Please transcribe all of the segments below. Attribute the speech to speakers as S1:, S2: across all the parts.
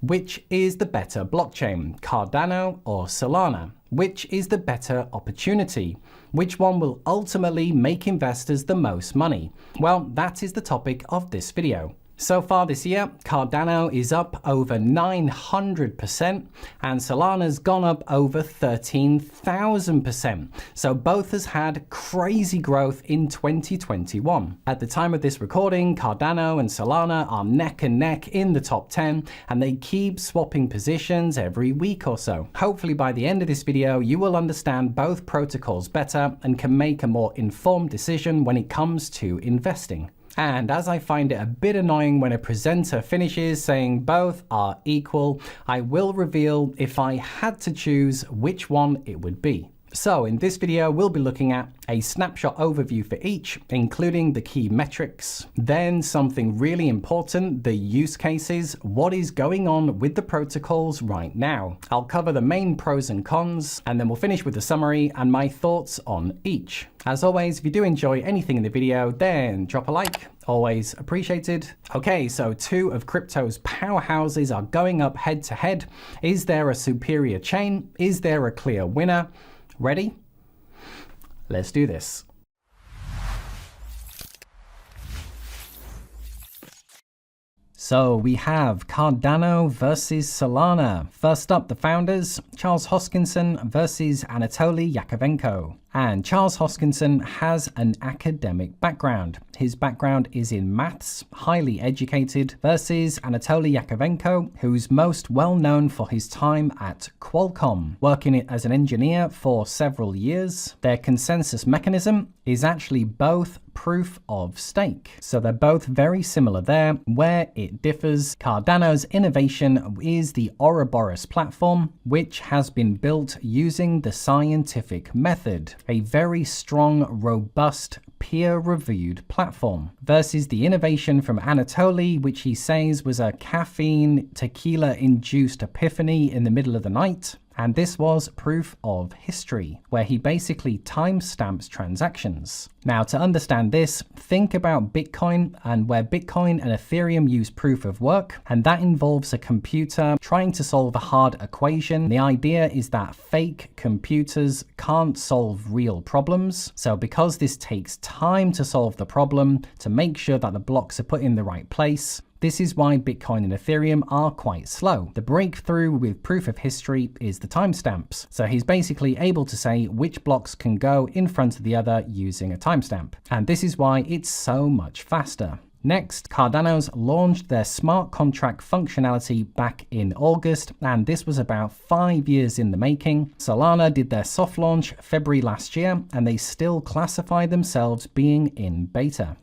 S1: Which is the better blockchain, Cardano or Solana? Which is the better opportunity? Which one will ultimately make investors the most money? Well, that is the topic of this video. So far this year, Cardano is up over 900% and Solana's gone up over 13,000%. So both has had crazy growth in 2021. At the time of this recording, Cardano and Solana are neck and neck in the top 10 and they keep swapping positions every week or so. Hopefully by the end of this video, you will understand both protocols better and can make a more informed decision when it comes to investing. And as I find it a bit annoying when a presenter finishes saying both are equal, I will reveal if I had to choose which one it would be. So in this video, we'll be looking at a snapshot overview for each, including the key metrics, then something really important, the use cases, what is going on with the protocols right now. I'll cover the main pros and cons, and then we'll finish with a summary and my thoughts on each. As always, if you do enjoy anything in the video, then drop a like, always appreciated. Okay, so two of crypto's powerhouses are going up head to head. Is there a superior chain? Is there a clear winner? Ready? Let's do this. So we have Cardano versus Solana. First up, the founders, Charles Hoskinson versus Anatoly Yakovenko. And Charles Hoskinson has an academic background. His background is in maths, highly educated, versus Anatoly Yakovenko, who's most well known for his time at Qualcomm, working as an engineer for several years. Their consensus mechanism is actually both proof of stake. So they're both very similar there. Where it differs, Cardano's innovation is the Ouroboros platform, which has been built using the scientific method, a very strong, robust, peer-reviewed platform, versus the innovation from Anatoly, which he says was a caffeine, tequila-induced epiphany in the middle of the night. And this was proof of history, where he basically timestamps transactions. Now, to understand this, think about Bitcoin and where Bitcoin and Ethereum use proof of work, and that involves a computer trying to solve a hard equation. The idea is that fake computers can't solve real problems. So because this takes time to solve the problem, to make sure that the blocks are put in the right place, this is why Bitcoin and Ethereum are quite slow. The breakthrough with proof of history is the timestamps. So he's basically able to say which blocks can go in front of the other using a timestamp. And this is why it's so much faster. Next, Cardano's launched their smart contract functionality back in August, and this was about 5 years in the making. Solana did their soft launch February last year, and they still classify themselves being in beta.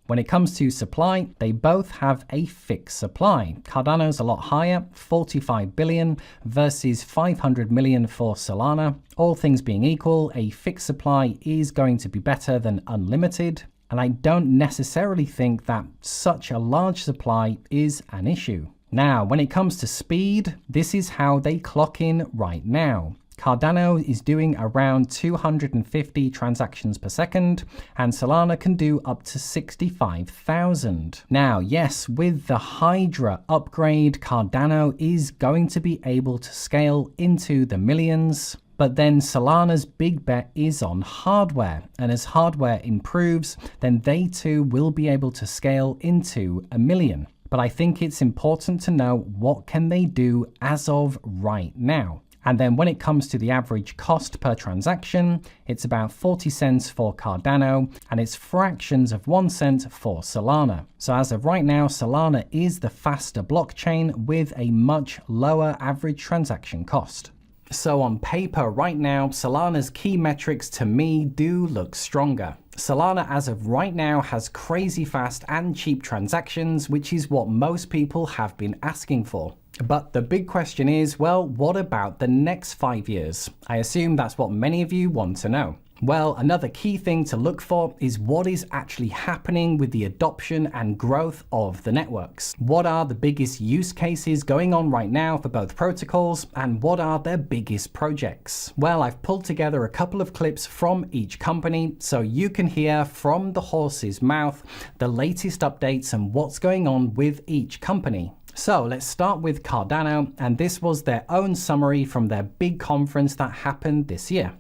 S1: When it comes to supply, they both have a fixed supply. Cardano's a lot higher, 45 billion versus 500 million for Solana. All things being equal, a fixed supply is going to be better than unlimited. And I don't necessarily think that such a large supply is an issue. Now, when it comes to speed, this is how they clock in right now. Cardano is doing around 250 transactions per second, and Solana can do up to 65,000. Now, yes, with the Hydra upgrade, Cardano is going to be able to scale into the millions. But then Solana's big bet is on hardware, and as hardware improves, then they too will be able to scale into a million. But I think it's important to know what can they do as of right now. And then when it comes to the average cost per transaction, it's about 40 cents for Cardano, and it's fractions of 1 cent for Solana. So as of right now, Solana is the faster blockchain with a much lower average transaction cost. So on paper right now, Solana's key metrics to me do look stronger. Solana as of right now has crazy fast and cheap transactions, which is what most people have been asking for. But the big question is, well, what about the next 5 years? I assume that's what many of you want to know. Well, another key thing to look for is what is actually happening with the adoption and growth of the networks. What are the biggest use cases going on right now for both protocols, and what are their biggest projects? Well, I've pulled together a couple of clips from each company so you can hear from the horse's mouth the latest updates and what's going on with each company. So let's start with Cardano, and this was their own summary from their big conference that happened this year.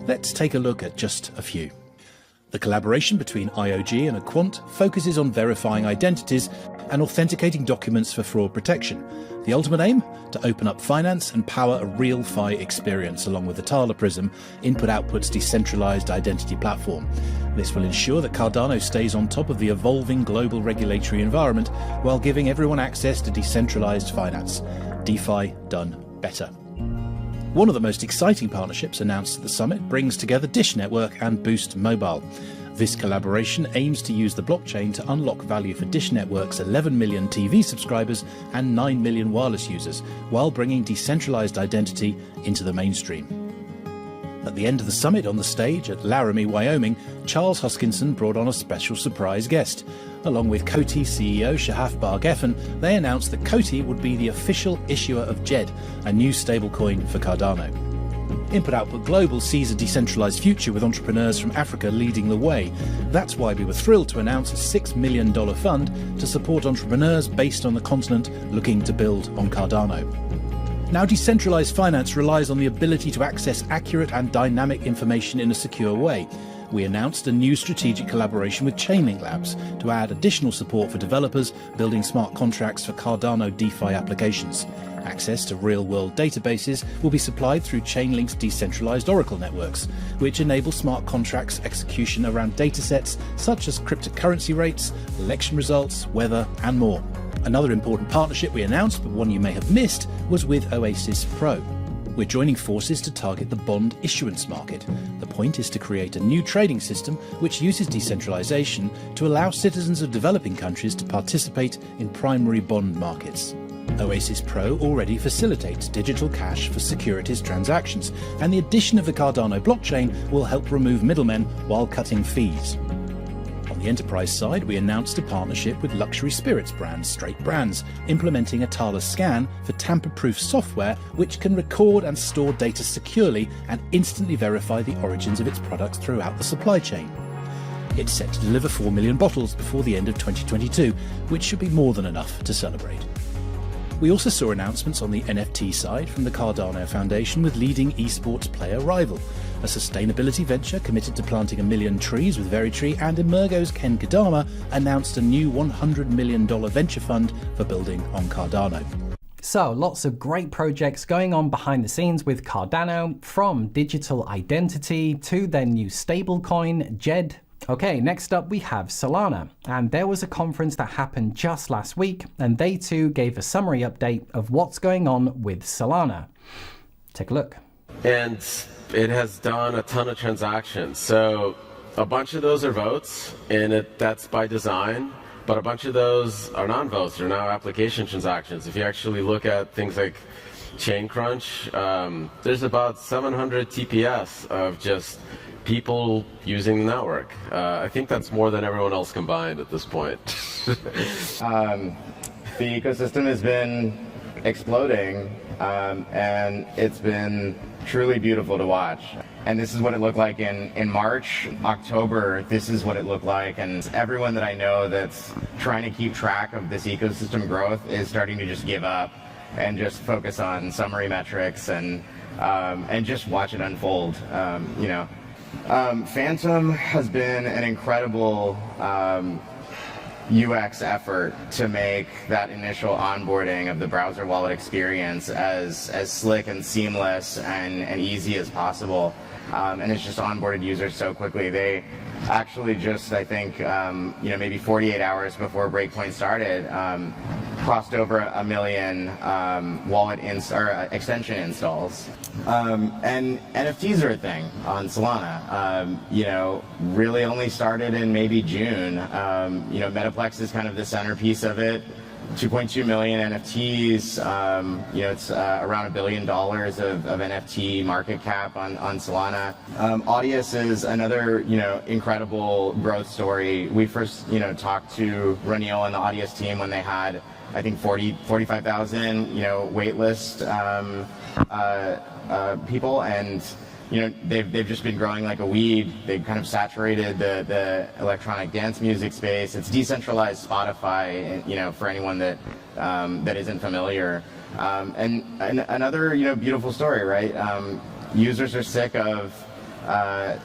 S2: Let's take a look at just a few. The collaboration between IOG and a quant focuses on verifying identities and authenticating documents for fraud protection. The ultimate aim? To open up finance and power a real FI experience along with the Thaler Prism, input-outputs decentralized identity platform. This will ensure that Cardano stays on top of the evolving global regulatory environment while giving everyone access to decentralized finance. DeFi done better. One of the most exciting partnerships announced at the summit brings together Dish Network and Boost Mobile. This collaboration aims to use the blockchain to unlock value for Dish Network's 11 million TV subscribers and 9 million wireless users, while bringing decentralized identity into the mainstream. At the end of the summit on the stage at Laramie, Wyoming, Charles Hoskinson brought on a special surprise guest. Along with Coty CEO Shahaf Bar Geffen, they announced that Coty would be the official issuer of JED, a new stablecoin for Cardano. Input Output Global sees a decentralized future with entrepreneurs from Africa leading the way. That's why we were thrilled to announce a $6 million fund to support entrepreneurs based on the continent looking to build on Cardano. Now, decentralized finance relies on the ability to access accurate and dynamic information in a secure way. We announced a new strategic collaboration with Chainlink Labs to add additional support for developers building smart contracts for Cardano DeFi applications. Access to real-world databases will be supplied through Chainlink's decentralized Oracle networks, which enable smart contracts execution around datasets such as cryptocurrency rates, election results, weather, and more. Another important partnership we announced, but one you may have missed, was with Oasis Pro. We're joining forces to target the bond issuance market. The point is to create a new trading system which uses decentralization to allow citizens of developing countries to participate in primary bond markets. Oasis Pro already facilitates digital cash for securities transactions, and the addition of the Cardano blockchain will help remove middlemen while cutting fees. On the enterprise side, we announced a partnership with luxury spirits brand Straight Brands, implementing a Thaler scan for tamper-proof software which can record and store data securely and instantly verify the origins of its products throughout the supply chain. It's set to deliver 4 million bottles before the end of 2022, which should be more than enough to celebrate. We also saw announcements on the NFT side from the Cardano Foundation with leading esports player Rival, a sustainability venture committed to planting 1 million trees with Veritree, and Emergo's Ken Kadama announced a new $100 million venture fund for building on Cardano.
S1: So, lots of great projects going on behind the scenes with Cardano, from digital identity to their new stablecoin, JED. Okay, next up we have Solana, and there was a conference that happened just last week, and they too gave a summary update of what's going on with Solana. Take a look.
S3: And it has done a ton of transactions. So a bunch of those are votes, and that's by design, but a bunch of those are non-votes. They're now application transactions. If you actually look at things like Chain Crunch, there's about 700 TPS of just people using the network. I think that's more than everyone else combined at this point.
S4: The ecosystem has been exploding, and it's been truly beautiful to watch. And this is what it looked like in March, October, this is what it looked like. And everyone that I know that's trying to keep track of this ecosystem growth is starting to just give up and just focus on summary metrics and just watch it unfold, you know. Phantom has been an incredible UX effort to make that initial onboarding of the browser wallet experience as slick and seamless and easy as possible. And it's just onboarded users so quickly. They actually just, I think, maybe 48 hours before Breakpoint started, crossed over 1 million wallet extension installs. And NFTs are a thing on Solana. Really only started in maybe June. Metaplex is kind of the centerpiece of it. 2.2 million NFTs. It's around $1 billion of NFT market cap on Solana. Audius is another incredible growth story. We first talked to Raniel and the Audius team when they had, I think, 45,000 waitlist people, and they've just been growing like a weed. They've kind of saturated the electronic dance music space. It's decentralized Spotify, for anyone that isn't familiar. And another, beautiful story, right? Users are sick of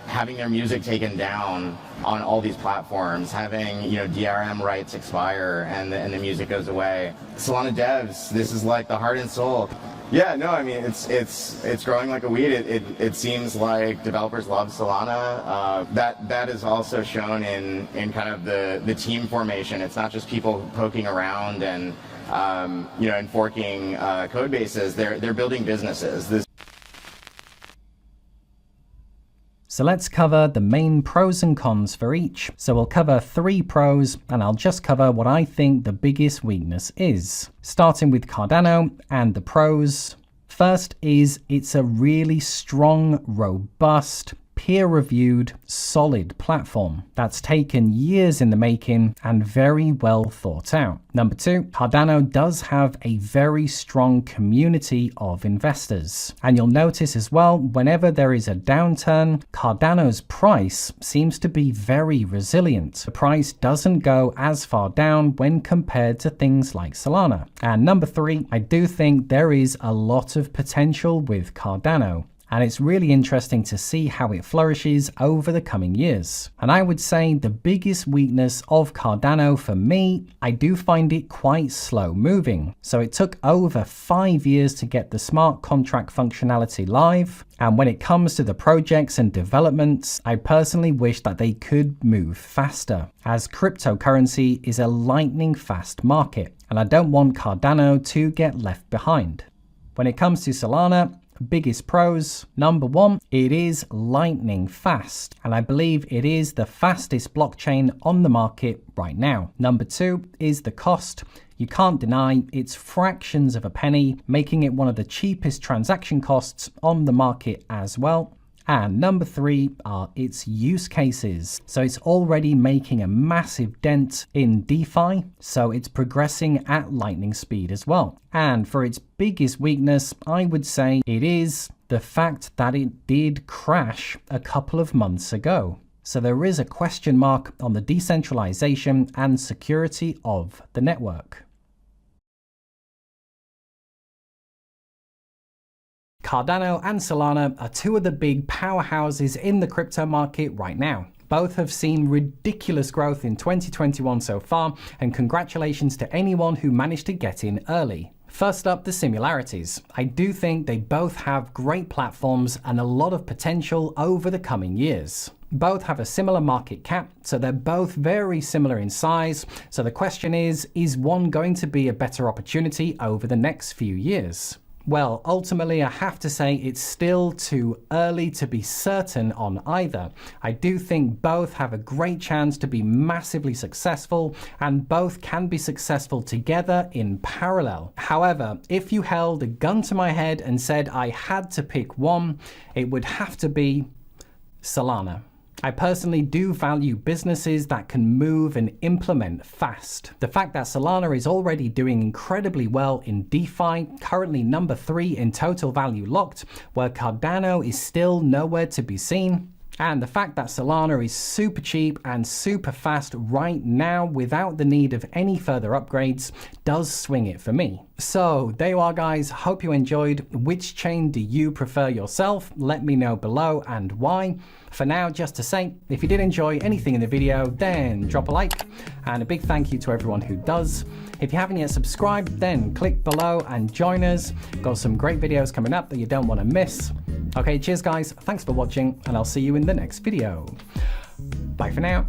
S4: having their music taken down on all these platforms, having DRM rights expire and the music goes away. Solana devs, this is like the heart and soul. Yeah, no, I mean it's growing like a weed. It seems like developers love Solana. That is also shown in kind of the team formation. It's not just people poking around and and forking code bases. They're building businesses.
S1: So let's cover the main pros and cons for each. So we'll cover 3 pros, and I'll just cover what I think the biggest weakness is. Starting with Cardano and the pros. First is it's a really strong, robust, peer-reviewed, solid platform that's taken years in the making and very well thought out. Number 2, Cardano does have a very strong community of investors. And you'll notice as well, whenever there is a downturn, Cardano's price seems to be very resilient. The price doesn't go as far down when compared to things like Solana. And number 3, I do think there is a lot of potential with Cardano. And it's really interesting to see how it flourishes over the coming years. And I would say the biggest weakness of Cardano for me, I do find it quite slow moving. So it took over 5 years to get the smart contract functionality live. And when it comes to the projects and developments, I personally wish that they could move faster, as cryptocurrency is a lightning fast market. And I don't want Cardano to get left behind. When it comes to Solana, biggest pros. Number 1, it is lightning fast, and I believe it is the fastest blockchain on the market right now. Number 2 is the cost. You can't deny it's fractions of a penny, making it one of the cheapest transaction costs on the market as well. And number 3 are its use cases. So it's already making a massive dent in DeFi, so it's progressing at lightning speed as well. And for its biggest weakness, I would say it is the fact that it did crash a couple of months ago. So there is a question mark on the decentralization and security of the network. Cardano and Solana are 2 of the big powerhouses in the crypto market right now. Both have seen ridiculous growth in 2021 so far, and congratulations to anyone who managed to get in early. First up, the similarities. I do think they both have great platforms and a lot of potential over the coming years. Both have a similar market cap, so they're both very similar in size. So the question is one going to be a better opportunity over the next few years? Well, ultimately, I have to say it's still too early to be certain on either. I do think both have a great chance to be massively successful, and both can be successful together in parallel. However, if you held a gun to my head and said I had to pick one, it would have to be Solana. I personally do value businesses that can move and implement fast. The fact that Solana is already doing incredibly well in DeFi, currently number 3 in total value locked, where Cardano is still nowhere to be seen. And the fact that Solana is super cheap and super fast right now without the need of any further upgrades does swing it for me. So there you are, guys. Hope you enjoyed. Which chain do you prefer yourself? Let me know below and why. For now, just to say, if you did enjoy anything in the video, then drop a like, and a big thank you to everyone who does. If you haven't yet subscribed, then click below and join us. Got some great videos coming up that you don't want to miss. Okay, cheers guys, thanks for watching, and I'll see you in the next video. Bye for now.